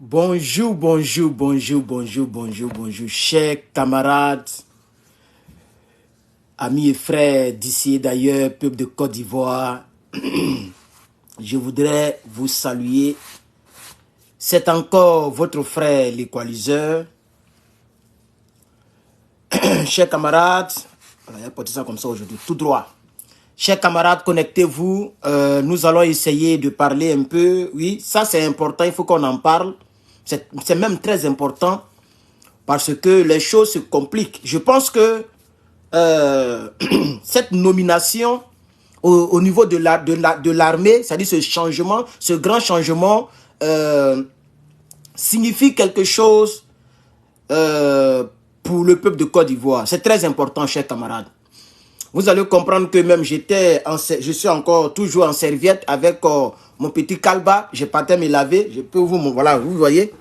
Bonjour, bonjour, bonjour, bonjour, bonjour, bonjour, chers camarades, amis et frères d'ici et d'ailleurs, peuple de Côte d'Ivoire. Je voudrais vous saluer. C'est encore votre frère l'équaliseur. Chers camarades, voilà, il a porté ça comme ça aujourd'hui, tout droit. Chers camarades, connectez-vous. Nous allons essayer de parler un peu. Oui, ça c'est important, il faut qu'on en parle. C'est même très important parce que les choses se compliquent. Je pense que cette nomination au niveau de l'armée, c'est-à-dire ce changement, ce grand changement, signifie quelque chose pour le peuple de Côte d'Ivoire. C'est très important, chers camarades. Vous allez comprendre que même je suis encore toujours en serviette avec mon petit calba. Je partais me laver. Je peux voilà, vous voyez?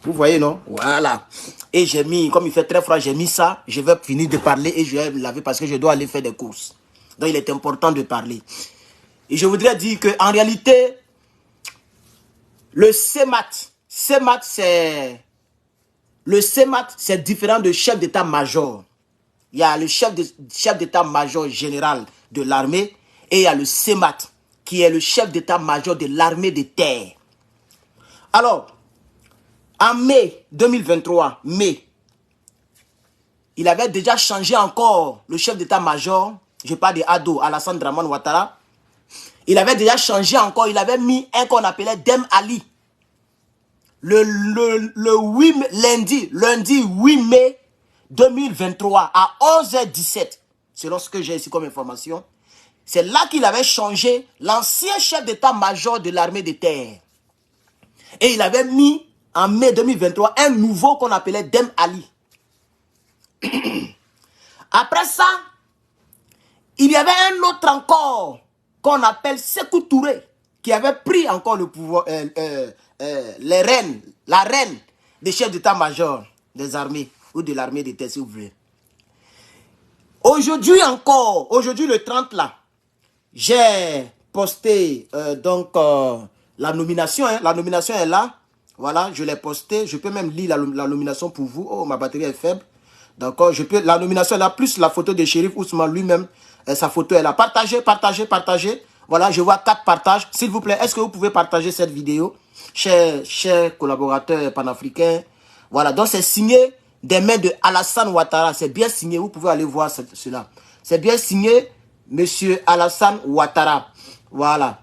Vous voyez, non? Voilà. Et j'ai mis, comme il fait très froid, j'ai mis ça. Je vais finir de parler et je vais me laver parce que je dois aller faire des courses. Donc, il est important de parler. Et je voudrais dire qu'en réalité, le CEMAT, c'est différent de chef d'état-major. Il y a le chef d'état-major général de l'armée et il y a le CEMAT, qui est le chef d'état-major de l'armée de terre. Alors, en mai 2023, il avait déjà changé encore le chef d'état-major, je parle de Ado, Alassane Dramane Ouattara. Il avait déjà changé encore, il avait mis un qu'on appelait Dem Ali. Le lundi 8 mai 2023 à 11h17, selon ce que j'ai ici comme information, c'est là qu'il avait changé l'ancien chef d'état-major de l'armée de terre. Et il avait mis en mai 2023 un nouveau qu'on appelait Dem Ali. Après ça, il y avait un autre encore qu'on appelle Sékou Touré, qui avait pris encore le pouvoir, la reine des chefs d'état-major des armées ou de l'armée de terre, si vous voulez. Aujourd'hui encore, aujourd'hui le 30 là, j'ai posté la nomination. La nomination est là. Voilà, je l'ai posté. Je peux même lire la nomination pour vous. Oh, ma batterie est faible. D'accord, la nomination est là, plus la photo de Chérif Ousmane lui-même. Sa photo est là. Partagez, partagez, partagez. Voilà, je vois 4 partages. S'il vous plaît, est-ce que vous pouvez partager cette vidéo, chers collaborateurs panafricains? Voilà, donc c'est signé des mains de Alassane Ouattara. C'est bien signé, vous pouvez aller voir cela. C'est bien signé, monsieur Alassane Ouattara. Voilà.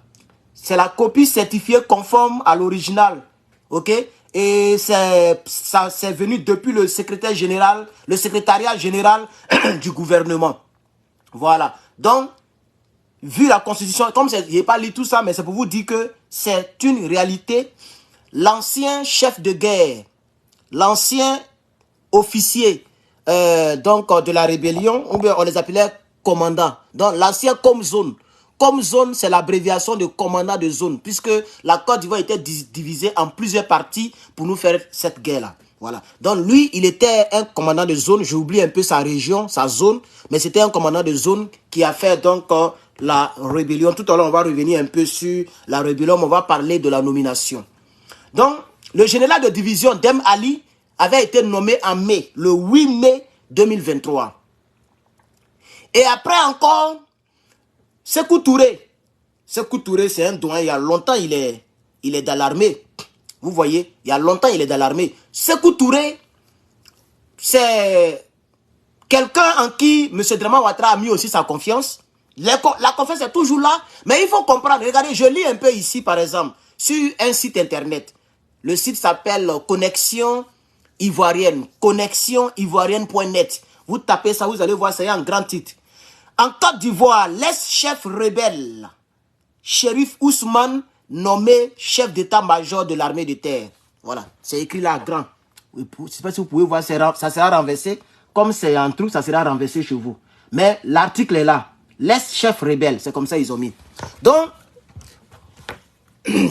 C'est la copie certifiée conforme à l'original. Ok? Et ça c'est venu depuis le secrétariat général du gouvernement. Voilà. Donc, vu la constitution, comme je n'ai pas lu tout ça, mais c'est pour vous dire que c'est une réalité. L'ancien chef de guerre, l'ancien officier de la rébellion, on les appelait commandants. Donc, l'ancien Comzone. Comzone, c'est l'abréviation de commandant de zone, puisque la Côte d'Ivoire était divisée en plusieurs parties pour nous faire cette guerre-là. Voilà. Donc lui, il était un commandant de zone. J'ai oublié un peu sa région, sa zone, mais c'était un commandant de zone qui a fait donc la rébellion. Tout à l'heure, on va revenir un peu sur la rébellion, mais on va parler de la nomination. Donc, le général de division Dem Ali avait été nommé en mai, le 8 mai 2023. Et après encore, Sékou Touré. Sékou Touré, c'est un doyen. Il y a longtemps, il est dans l'armée. Vous voyez, il y a longtemps, il est dans l'armée. Sékou Touré, c'est quelqu'un en qui M. Dramane Ouattara a mis aussi sa confiance. La confiance est toujours là. Mais il faut comprendre. Regardez, je lis un peu ici, par exemple, sur un site internet. Le site s'appelle Connexion Ivoirienne. ConnexionIvoirienne.net. Vous tapez ça, vous allez voir, c'est un grand titre. En Côte d'Ivoire, l'ex-chef rebelle, Chérif Ousmane, nommé chef d'état-major de l'armée de terre. Voilà, c'est écrit là, grand. Je ne sais pas si vous pouvez voir, ça sera renversé. Comme c'est un truc, ça sera renversé chez vous. Mais l'article est là. L'ex-chef rebelle, c'est comme ça ils ont mis. Donc,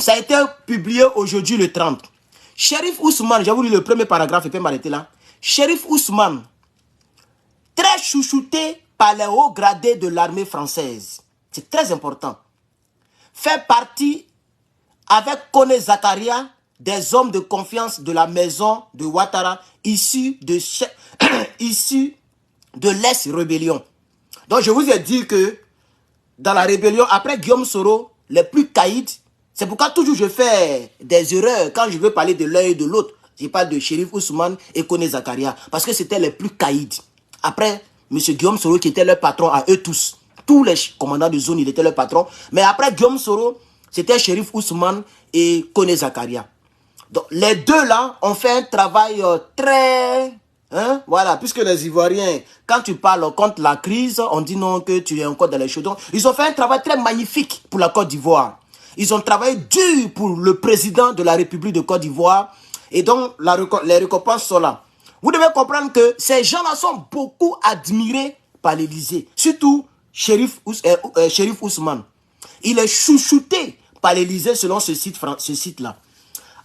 ça a été publié aujourd'hui le 30. Chérif Ousmane, j'ai voulu le premier paragraphe, il peut m'arrêter là. Chérif Ousmane, très chouchouté par les hauts gradés de l'armée française. C'est très important. Fait partie avec Kone Zakaria des hommes de confiance de la maison de Ouattara issus de, issus de l'ex-rébellion. Donc je vous ai dit que dans la rébellion, après Guillaume Soro, les plus caïds, c'est pourquoi toujours je fais des erreurs quand je veux parler de l'un et de l'autre. Je parle de Chérif Ousmane et Koné Zakaria, parce que c'était les plus caïds. Après, M. Guillaume Soro qui était leur patron à eux tous. Tous les commandants de zone, il était leur patron. Mais après Guillaume Soro, c'était Chérif Ousmane et Koné Zakaria. Donc les deux là ont fait un travail très... Hein? Voilà, puisque les Ivoiriens, quand tu parles contre la crise, on dit non que tu es encore dans les chaudrons. Ils ont fait un travail très magnifique pour la Côte d'Ivoire. Ils ont travaillé dur pour le président de la République de Côte d'Ivoire. Et donc, les récompenses sont là. Vous devez comprendre que ces gens-là sont beaucoup admirés par l'Élysée. Surtout Chérif Ousmane. Il est chouchouté par l'Élysée selon ce site-là.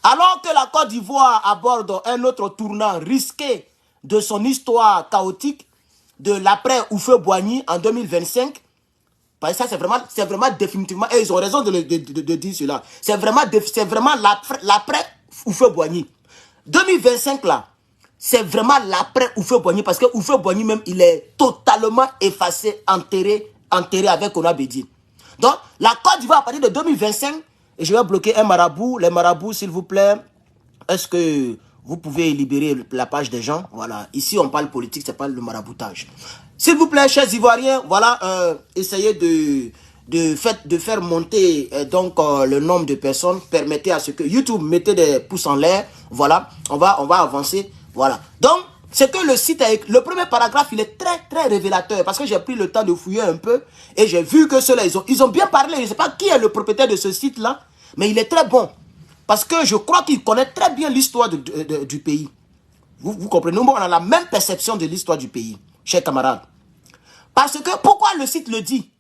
Alors que la Côte d'Ivoire aborde un autre tournant risqué de son histoire chaotique de l'après Houphouët-Boigny en 2025, parce que ça c'est vraiment définitivement, et ils ont raison de dire cela, c'est vraiment l'après Houphouët-Boigny. 2025 là, c'est vraiment l'après Houphouët-Boigny, parce que Houphouët-Boigny même, il est totalement effacé, enterré avec Konabedi. Donc, la Côte d'Ivoire à partir de 2025, et je vais bloquer un marabout. Les marabouts, s'il vous plaît, est-ce que vous pouvez libérer la page des gens? Voilà, ici on parle politique, c'est pas le maraboutage. S'il vous plaît, chers Ivoiriens, voilà, essayez de faire monter le nombre de personnes. Permettez à ce que YouTube mettez des pouces en l'air. Voilà, on va avancer. Voilà. Donc, c'est que le site, le premier paragraphe, il est très, très révélateur. Parce que j'ai pris le temps de fouiller un peu. Et j'ai vu que ceux-là, ils ont bien parlé. Je ne sais pas qui est le propriétaire de ce site-là. Mais il est très bon. Parce que je crois qu'il connaît très bien l'histoire du pays. Vous comprenez? Nous, on a la même perception de l'histoire du pays, chers camarades. Parce que, pourquoi le site le dit?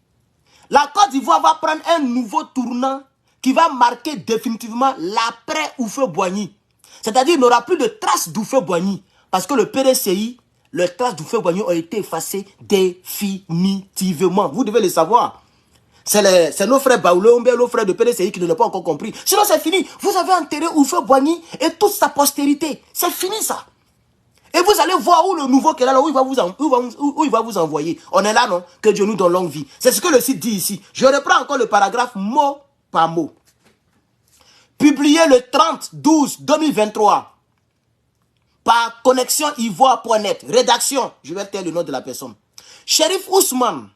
La Côte d'Ivoire va prendre un nouveau tournant qui va marquer définitivement l'après Houphouët-Boigny. C'est-à-dire qu'il n'y aura plus de traces d'Houphouët-Boigny. Parce que le PDCI, les traces d'Houphouët-Boigny ont été effacées définitivement. Vous devez le savoir. C'est nos frères Baoulé, nos frères de PDCI qui ne l'ont pas encore compris. Sinon c'est fini. Vous avez enterré Houphouët-Boigny et toute sa postérité. C'est fini ça. Et vous allez voir où le nouveau qui est là, où il va vous envoyer. On est là, non? Que Dieu nous donne longue vie. C'est ce que le site dit ici. Je reprends encore le paragraphe mot par mot. Publié le 30/12/2023 par connexioivoire.net. Rédaction, je vais taire le nom de la personne. Chérif Ousmane,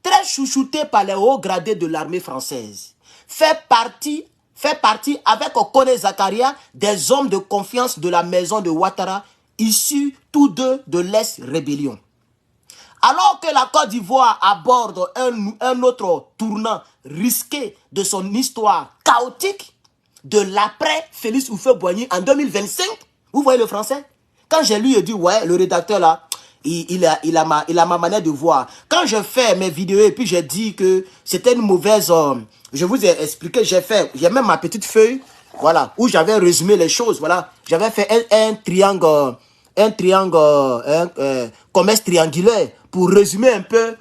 très chouchouté par les hauts gradés de l'armée française, fait partie avec Koné Zakaria des hommes de confiance de la maison de Ouattara, issus tous deux de l'ex-rébellion. Alors que la Côte d'Ivoire aborde un autre tournant risqué de son histoire chaotique, de l'après Félix Houphouët-Boigny en 2025, vous voyez le français? Quand j'ai lu, il dit, ouais, le rédacteur là, il a ma manière de voir. Quand je fais mes vidéos et puis j'ai dit que c'était une mauvaise... je vous ai expliqué, j'ai même ma petite feuille, voilà, où j'avais résumé les choses, voilà. J'avais fait un triangle, commerce triangulaire pour résumer un peu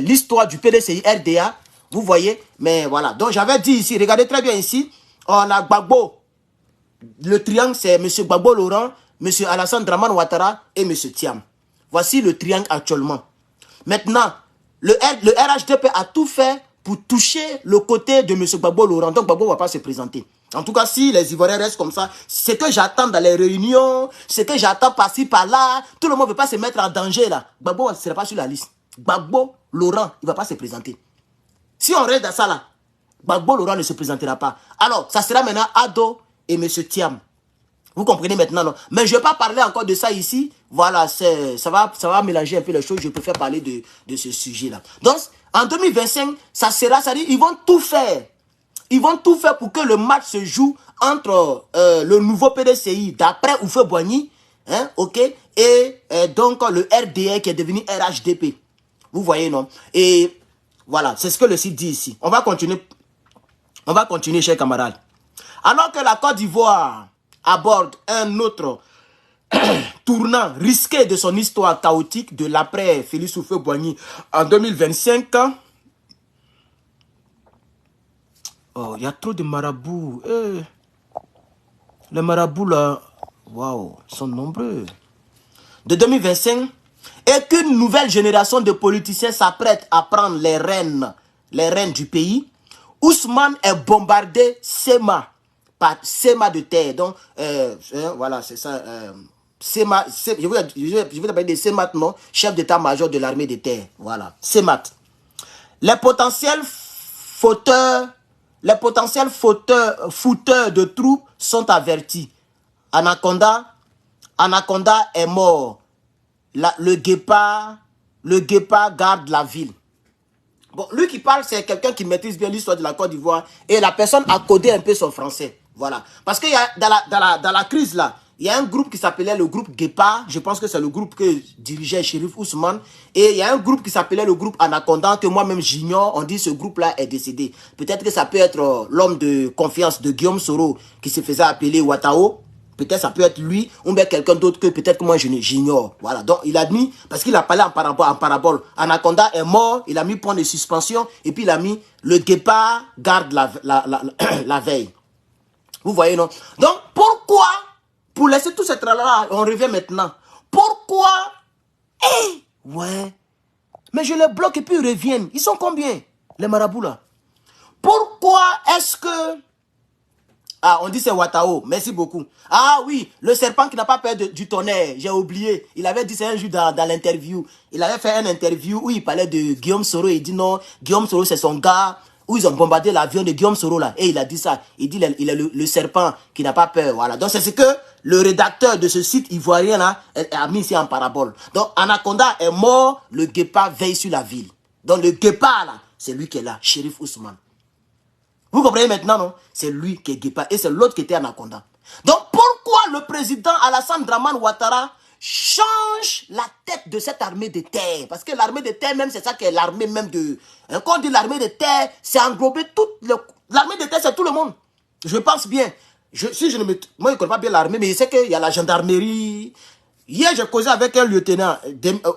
l'histoire du PDCI RDA, vous voyez. Mais voilà, donc j'avais dit ici, regardez très bien ici, on a Gbagbo. Le triangle, c'est M. Gbagbo Laurent, M. Alassane Dramane Ouattara et M. Thiam. Voici le triangle actuellement. Maintenant, le RHDP a tout fait pour toucher le côté de M. Gbagbo Laurent. Donc Gbagbo ne va pas se présenter. En tout cas, si les Ivoiriens restent comme ça, c'est que j'attends dans les réunions, c'est que j'attends par-ci, par-là. Tout le monde ne veut pas se mettre en danger là. Gbagbo ne sera pas sur la liste. Gbagbo Laurent, il ne va pas se présenter. Si on reste dans ça là, Gbagbo Laurent ne se présentera pas. Alors, ça sera maintenant Ado et M. Thiam. Vous comprenez maintenant, non? Mais je ne vais pas parler encore de ça ici. Voilà, ça va mélanger un peu les choses. Je préfère parler de ce sujet-là. Donc, en 2025, ça sera, ça dit, ils vont tout faire. Ils vont tout faire pour que le match se joue entre le nouveau PDCI d'après Houphouët-Boigny, hein, ok, et donc le RDA qui est devenu RHDP. Vous voyez, non? Et voilà, c'est ce que le site dit ici. On va continuer, chers camarades. Alors que la Côte d'Ivoire aborde un autre tournant risqué de son histoire chaotique de l'après Félix Houphouët-Boigny en 2025. Oh, il y a trop de marabouts. Les marabouts, là, waouh, sont nombreux. De 2025, et qu'une nouvelle génération de politiciens s'apprête à prendre les rênes du pays, Ousmane est bombardé Sema, par Sema de terre. Donc, voilà, c'est ça. Sema, je vais t'appeler des Semat, non? Chef d'état-major de l'armée de terre. Voilà, Semat. Les potentiels fauteurs de troupes sont avertis. Anaconda est mort. Le guépard garde la ville. Bon, lui qui parle, c'est quelqu'un qui maîtrise bien l'histoire de la Côte d'Ivoire. Et la personne a codé un peu son français. Voilà. Parce que dans la crise là, il y a un groupe qui s'appelait le groupe Guépard. Je pense que c'est le groupe que dirigeait Chérif Ousmane. Et il y a un groupe qui s'appelait le groupe Anaconda, que moi-même j'ignore. On dit que ce groupe-là est décédé. Peut-être que ça peut être l'homme de confiance de Guillaume Soro, qui se faisait appeler Ouattao. Peut-être ça peut être lui, ou bien quelqu'un d'autre que peut-être que moi j'ignore. Voilà, donc il a mis, parce qu'il a parlé en parabole. Anaconda est mort, il a mis point de suspension, et puis il a mis le guépard garde la veille. Vous voyez, non? Donc, pourquoi, pour laisser tout ce tralala, on revient maintenant. Pourquoi? Ouais. Mais je les bloque et puis ils reviennent. Ils sont combien, les marabouts là? Pourquoi est-ce que... Ah, on dit c'est Ouattao, merci beaucoup. Ah oui, le serpent qui n'a pas peur du tonnerre, j'ai oublié. Il avait dit ça un jour dans l'interview. Il avait fait une interview où il parlait de Guillaume Soro. Il dit non, Guillaume Soro c'est son gars, où ils ont bombardé l'avion de Guillaume Soro là. Et il a dit ça. Il dit il est le serpent qui n'a pas peur. Voilà. Donc c'est ce que le rédacteur de ce site ivoirien là a mis ici en parabole. Donc Anaconda est mort, le guépard veille sur la ville. Donc le guépard là, c'est lui qui est là, Chérif Ousmane. Vous comprenez maintenant, non? C'est lui qui est guépard et c'est l'autre qui était Anaconda. Donc, pourquoi le président Alassane Dramane Ouattara change la tête de cette armée de terre? Parce que l'armée de terre, même, c'est ça qui est l'armée même de... Quand on dit l'armée de terre, c'est englober toute... L'armée de terre, c'est tout le monde. Je pense bien. Moi, je ne connais pas bien l'armée, mais je sais qu'il y a la gendarmerie. Hier, j'ai causé avec un lieutenant.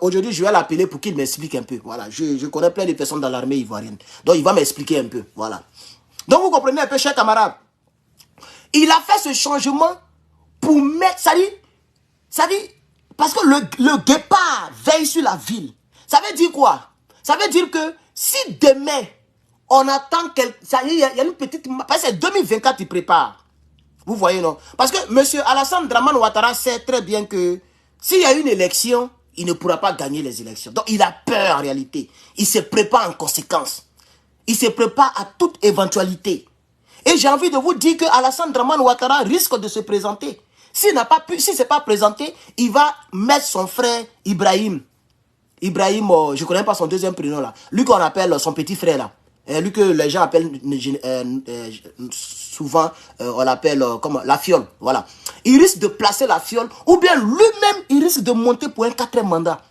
Aujourd'hui, je vais l'appeler pour qu'il m'explique un peu. Voilà. Je connais plein de personnes dans l'armée ivoirienne. Donc, il va m'expliquer un peu. Voilà. Donc, vous comprenez un peu, chers camarades. Il a fait ce changement pour mettre, ça dit, parce que le guépard veille sur la ville. Ça veut dire quoi? Ça veut dire que si demain, on attend il y a une petite... Parce que c'est 2024 il prépare. Vous voyez, non? Parce que M. Alassane Dramane Ouattara sait très bien que s'il y a une élection, il ne pourra pas gagner les élections. Donc, il a peur en réalité. Il se prépare en conséquence. Il se prépare à toute éventualité. Et j'ai envie de vous dire que Alassane Dramane Ouattara risque de se présenter. S'il n'a pas pu, s'il ne s'est pas présenté, il va mettre son frère Ibrahim. Ibrahim, je ne connais pas son deuxième prénom là. Lui qu'on appelle son petit frère là. Lui que les gens appellent souvent, on l'appelle comme la fiole. Voilà. Il risque de placer la fiole, ou bien lui-même, il risque de monter pour un 4e mandat.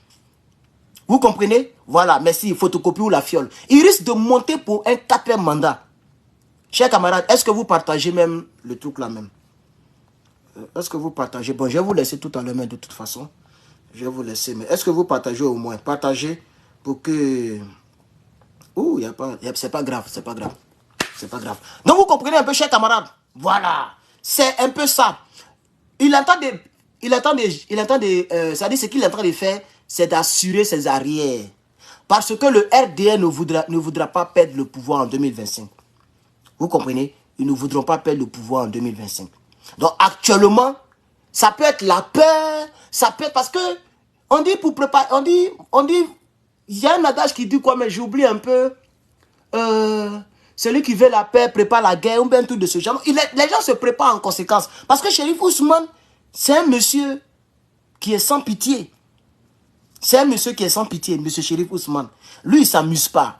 Vous comprenez? Voilà, merci, photocopie ou la fiole. Il risque de monter pour un 4e mandat. Chers camarades, est-ce que vous partagez même le truc là même? Est-ce que vous partagez? Bon, je vais vous laisser tout à l'heure, mais de toute façon. Je vais vous laisser, mais est-ce que vous partagez au moins? Partagez pour que... Ouh, c'est pas grave, c'est pas grave. C'est pas grave. Donc vous comprenez un peu, chers camarades? Voilà. C'est un peu ça. Il entend ça dit ce qu'il est en train de faire, c'est d'assurer ses arrières. Parce que le RDR ne voudra pas perdre le pouvoir en 2025. Vous comprenez? Ils ne voudront pas perdre le pouvoir en 2025. Donc actuellement, ça peut être la peur, ça peut être parce que on dit pour préparer, on dit, il y a un adage qui dit quoi, mais j'oublie un peu. Celui qui veut la paix prépare la guerre, ou bien tout de ce genre. Les gens se préparent en conséquence. Parce que Chérif Ousmane, c'est un monsieur qui est sans pitié. C'est un monsieur qui est sans pitié, monsieur Chérif Ousmane. Lui, il ne s'amuse pas.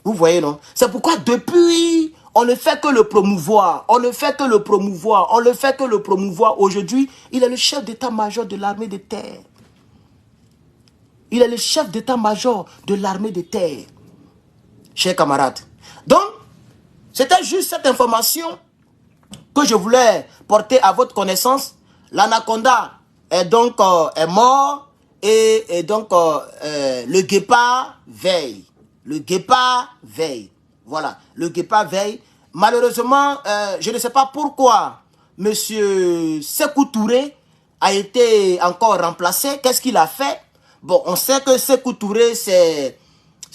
Vous voyez, non? C'est pourquoi depuis, on ne fait que le promouvoir. On ne fait que le promouvoir. On ne fait que le promouvoir. Aujourd'hui, il est le chef d'état-major de l'armée de terre. Il est le chef d'état-major de l'armée de terre. Chers camarades. Donc, c'était juste cette information que je voulais porter à votre connaissance. L'anaconda est donc est mort et donc le guépard veille. Le guépard veille. Voilà, le guépard veille. Malheureusement, je ne sais pas pourquoi monsieur Sékou Touré a été encore remplacé, qu'est-ce qu'il a fait? Bon, on sait que Sékou Touré, c'est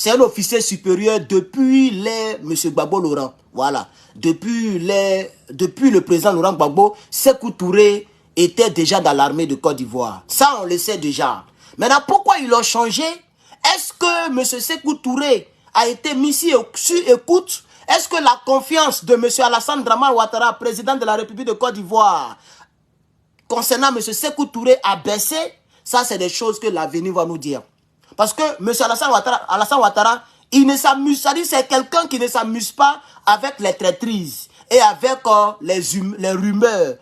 un officier supérieur depuis monsieur Gbagbo Laurent. Voilà. Depuis le président Laurent Gbagbo, Sékou Touré était déjà dans l'armée de Côte d'Ivoire. Ça, on le sait déjà. Maintenant, pourquoi ils l'ont changé? Est-ce que M. Sékou Touré a été mis sur écoute? Est-ce que la confiance de M. Alassane Dramane Ouattara, président de la République de Côte d'Ivoire, concernant M. Sékou Touré a baissé? Ça, c'est des choses que l'avenir va nous dire. Parce que M. Alassane Ouattara, il ne s'amuse, c'est quelqu'un qui ne s'amuse pas avec les traîtrises et avec les rumeurs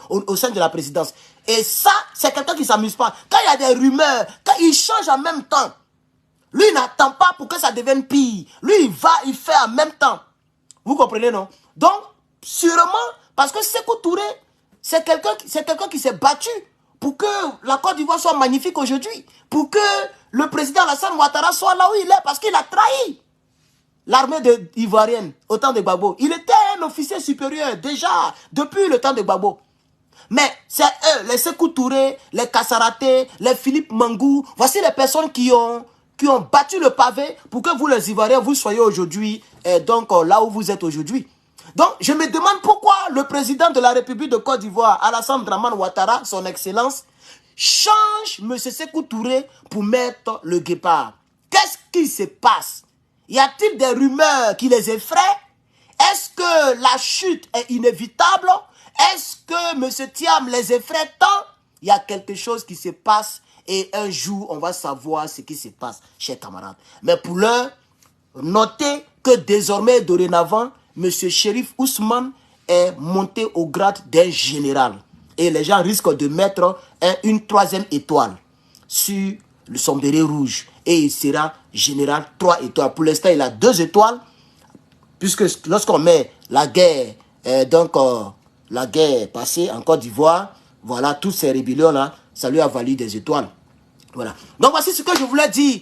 au sein de la présidence. Et ça, c'est quelqu'un qui ne s'amuse pas. Quand il y a des rumeurs, quand il change en même temps, lui, il n'attend pas pour que ça devienne pire. Lui, il fait en même temps. Vous comprenez, non? Donc, sûrement, parce que Sékou Touré, c'est quelqu'un qui s'est battu pour que la Côte d'Ivoire soit magnifique aujourd'hui. Pour que le président Alassane Ouattara soit là où il est, parce qu'il a trahi l'armée ivoirienne au temps de Gbagbo. Il était un officier supérieur déjà depuis le temps de Gbagbo. Mais c'est eux, les Sékou Touré, les Kassaraté, les Philippe Mangou, voici les personnes qui ont battu le pavé pour que vous les Ivoiriens, vous soyez aujourd'hui, donc là où vous êtes aujourd'hui. Donc je me demande pourquoi le président de la République de Côte d'Ivoire, Alassane Dramane Ouattara, son excellence, change M. Sékou Touré pour mettre le guépard. Qu'est-ce qui se passe? Y a-t-il des rumeurs qui les effraient? Est-ce que la chute est inévitable? Est-ce que M. Thiam les effraie tant? Il y a quelque chose qui se passe et un jour, on va savoir ce qui se passe, chers camarades. Mais pour l'heure, notez que désormais, dorénavant, M. Chérif Ousmane est monté au grade d'un général. Et les gens risquent de mettre une 3e étoile sur son béret rouge. Et il sera général 3 étoiles. Pour l'instant, il a 2 étoiles. Puisque lorsqu'on met la guerre, la guerre passée en Côte d'Ivoire, voilà, toutes ces rébellions-là, ça lui a valu des étoiles. Voilà. Donc voici ce que je voulais dire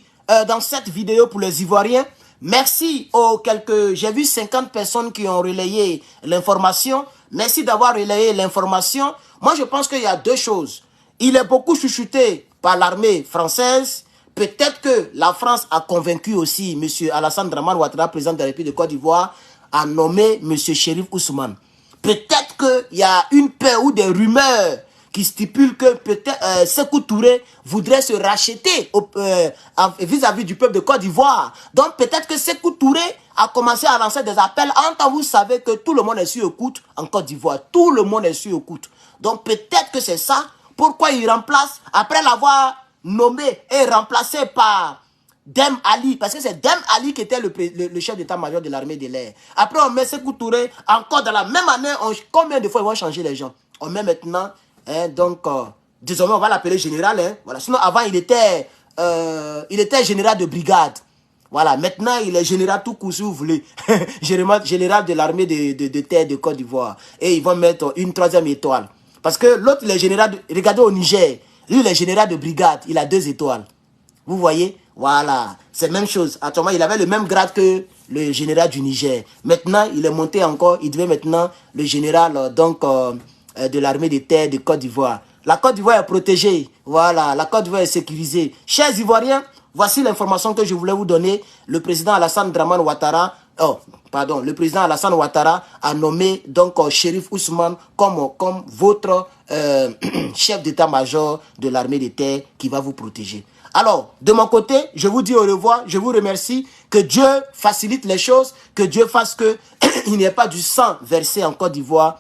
dans cette vidéo pour les Ivoiriens. Merci aux j'ai vu 50 personnes qui ont relayé l'information. Merci d'avoir relayé l'information. Moi, je pense qu'il y a 2 choses. Il est beaucoup chouchouté par l'armée française. Peut-être que la France a convaincu aussi M. Alassane Dramane Ouattara, président de la République de Côte d'Ivoire, à nommer M. Chérif Ousmane. Peut-être qu'il y a une peur ou des rumeurs qui stipulent que peut-être Sékou Touré voudrait se racheter vis-à-vis du peuple de Côte d'Ivoire. Donc peut-être que Sékou Touré a commencé à lancer des appels. En temps, vous savez que tout le monde est sur écoute en Côte d'Ivoire. Tout le monde est sur écoute. Donc peut-être que c'est ça. Pourquoi il remplace, après l'avoir nommé et remplacé par Dem Ali, parce que c'est Dem Ali qui était le chef d'état-major de l'armée de l'air. Après, on met Sékou Touré, encore dans la même année, combien de fois ils vont changer les gens? On met maintenant, désormais, on va l'appeler général. Voilà. Sinon, avant, il était général de brigade. Voilà, maintenant, il est général tout court, si vous voulez. Général de l'armée de terre de Côte d'Ivoire. Et ils vont mettre une 3e étoile. Parce que l'autre, il est général, regardez au Niger, lui, il est général de brigade, il a 2 étoiles. Vous voyez? Voilà, c'est la même chose. Actuellement, il avait le même grade que le général du Niger. Maintenant, il est monté encore, il devient maintenant le général de l'armée de terre de Côte d'Ivoire. La Côte d'Ivoire est protégée. Voilà, la Côte d'Ivoire est sécurisée. Chers Ivoiriens, voici l'information que je voulais vous donner. Le président Alassane Dramane Ouattara, le président Alassane Ouattara a nommé donc Chérif Ousmane comme votre chef d'état-major de l'armée de terre qui va vous protéger. Alors, de mon côté, je vous dis au revoir, je vous remercie, que Dieu facilite les choses, que Dieu fasse qu'il n'y ait pas du sang versé en Côte d'Ivoire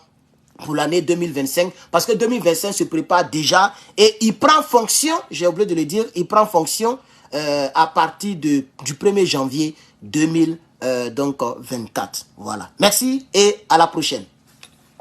pour l'année 2025, parce que 2025 se prépare déjà et il prend fonction, j'ai oublié de le dire, il prend fonction à partir du 1er janvier 2024. Voilà. Merci et à la prochaine.